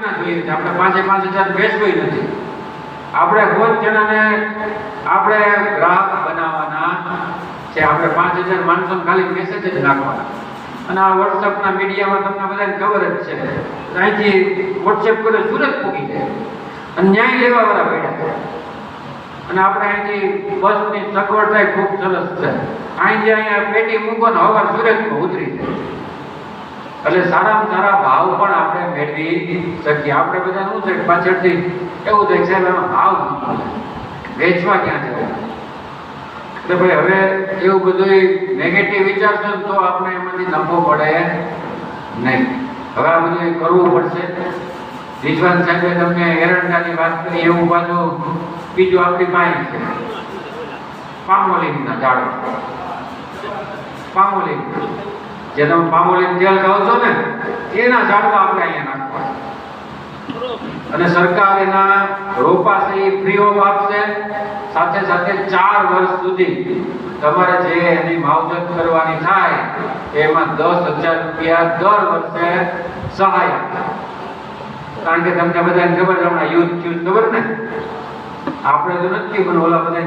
જોઈએ છે આપણે 5,000 વેચવી નથી. આપણે રોજ જણાને આપણે ગ્રાહક બનાવવાના છે. આપણે 5,000 માણસોને ખાલી મેસેજ જ નાખવાના. અને આ વોટ્સઅપના મીડિયામાં તમને બધાને ખબર જ છે, અહીંથી વોટ્સએપ કરે સુરત પૂકી જાય અને ન્યાય લેવા વાળા બેઠા. અને આપણે અહીંથી બસની સગવડ થાય ખૂબ સરસ છે. અહીંથી અહીંયા પેટી મૂકો ને હવા સુરતમાં ઉતરી જાય. એટલે સારામાં સારા ભાવ પણ આપણે મેળવી શકીએ. આપણે બધા શું છે પાછળથી એવું થાય સાહેબ એમાં ભાવ વેચવા ક્યાં જવાય. એટલે ભાઈ હવે એવું બધું નેગેટિવ વિચારશો તો આપણે એમાંથી નફો પડે નહીં. હવે આ બધું કરવું પડશે. રિઝવાન સાહેબે તમને એરંડાની વાત કરી, એવું પાછું બીજું આપણી પાસે છે પામોલીનના ઝાડ. પામોલીન જે તમે પામોલીન તેલ ખાવ છો ને એના ઝાડવા આપણે અહીંયા નાખવા. અને સરકાર એના રોપા છે એ ફ્રી ઓફ આપશે. સાથે સાથે 4 વર્ષ સુધી તમારે જે એની માવજત કરવાની થાય એમાં 10,000 રૂપિયા દર વર્ષે સહાય આપે. કારણ કે તમને બધાને ખબર છે હમણાં યુદ્ધ થયું ખબર ને, આપણે તો નથી પણ ઓલા બધા